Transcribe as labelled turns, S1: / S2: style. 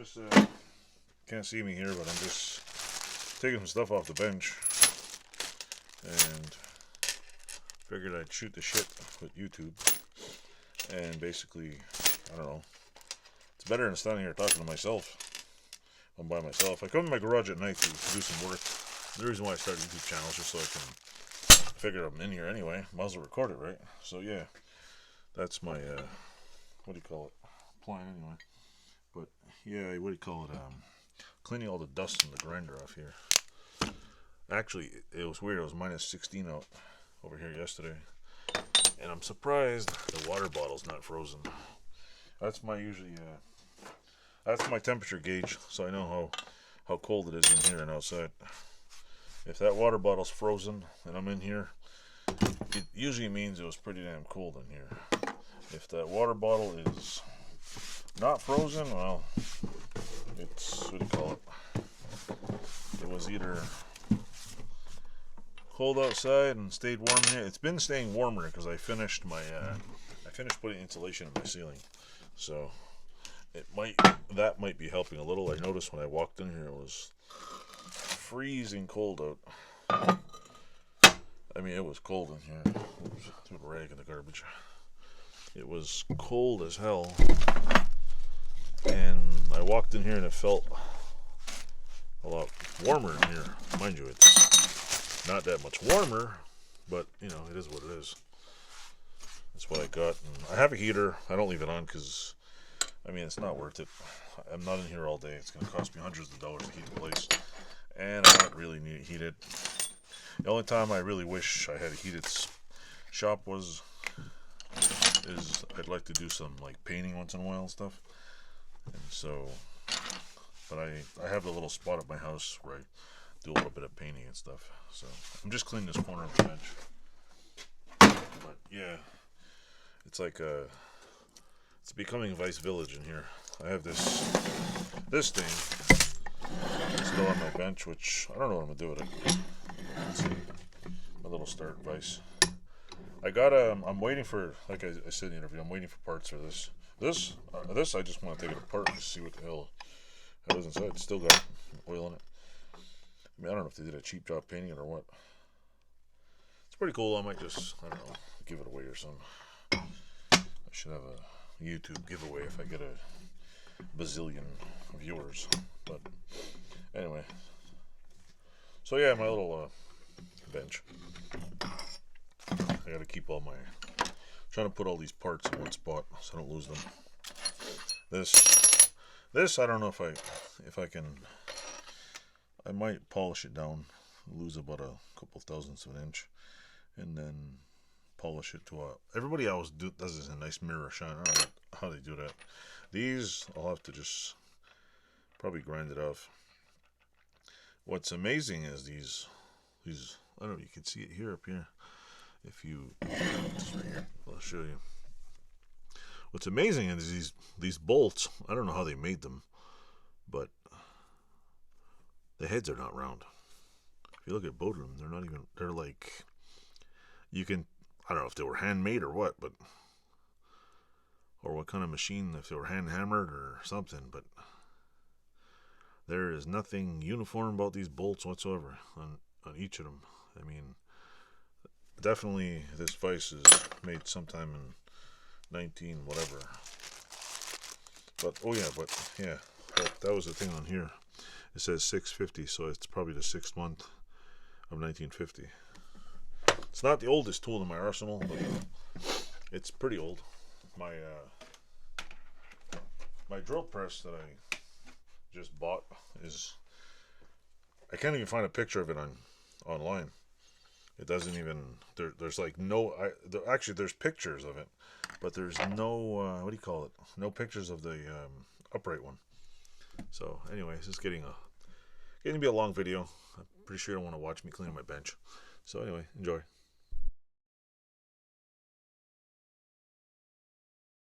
S1: just can't see me here, but I'm just taking some stuff off the bench, and figured I'd shoot the shit with YouTube. And basically, I don't know, it's better than standing here talking to myself. I'm by myself. I come to my garage at night to do some work. The reason why I started YouTube channels just so I can figure I'm in here anyway. Might as well record it, right? So yeah, that's my what do you call it? Plan anyway. But yeah, what do you call it? Cleaning all the dust from the grinder off here. Actually, it was weird. It was minus 16 out over here yesterday, and I'm surprised the water bottle's not frozen. That's my usually that's my temperature gauge, so I know how cold it is in here and outside. If that water bottle's frozen and I'm in here, it usually means it was pretty damn cold in here. If that water bottle is not frozen, well, it's, what do you call it? It was either cold outside and stayed warm here. It's been staying warmer because I finished putting insulation in my ceiling, so that might be helping a little. I noticed when I walked in here it was freezing cold out. I mean, it was cold in here. Oops, threw the rag in the garbage. It was cold as hell, and I walked in here and it felt a lot warmer in here. Mind you, it's not that much warmer, but you know, it is what it is. That's what I got. And I have a heater. I don't leave it on because, I mean, it's not worth it. I'm not in here all day. It's going to cost me hundreds of dollars to heat the place, and I don't really need it heated. The only time I really wish I had a heated shop is I'd like to do some like painting once in a while and stuff. And so, but I have a little spot at my house where I do a little bit of painting and stuff. So I'm just cleaning this corner of the bench. But yeah, it's like it's becoming Vice Village in here. I have this thing still on my bench, which I don't know what I'm gonna do with it. Let's see, my little start Vice. I got I'm waiting for, like I said in the interview, I'm waiting for parts for this. This I just want to take it apart and see what the hell it is inside. It's still got oil in it. I mean, I don't know if they did a cheap job painting it or what. It's pretty cool. I might just, I don't know, give it away or something. I should have a YouTube giveaway if I get a bazillion viewers. But anyway, so yeah, my little bench. I gotta keep all my, trying to put all these parts in one spot so I don't lose them. This I don't know if I can. I might polish it down, lose about a couple thousandths of an inch, and then polish it to a. Everybody else does this in a nice mirror shine. I don't know how they do that. These I'll have to just probably grind it off. What's amazing is these. I don't know. You can see it here up here. If you, just right here, I'll show you. What's amazing is these bolts. I don't know how they made them, but the heads are not round. If you look at both of them, they're not even. They're like, you can. I don't know if they were handmade or what, but or what kind of machine. If they were hand hammered or something, but there is nothing uniform about these bolts whatsoever on each of them. I mean, definitely this Vice is made sometime in 19 whatever. But that was the thing on here. It says 650, so it's probably the 6th month of 1950. It's not the oldest tool in my arsenal, but it's pretty old. My drill press that I just bought is, I can't even find a picture of it online. It doesn't even, there's like no, actually there's pictures of it, but there's no, what do you call it? No pictures of the upright one. So anyway, this is getting to be a long video. I'm pretty sure you don't want to watch me clean my bench. So anyway, enjoy.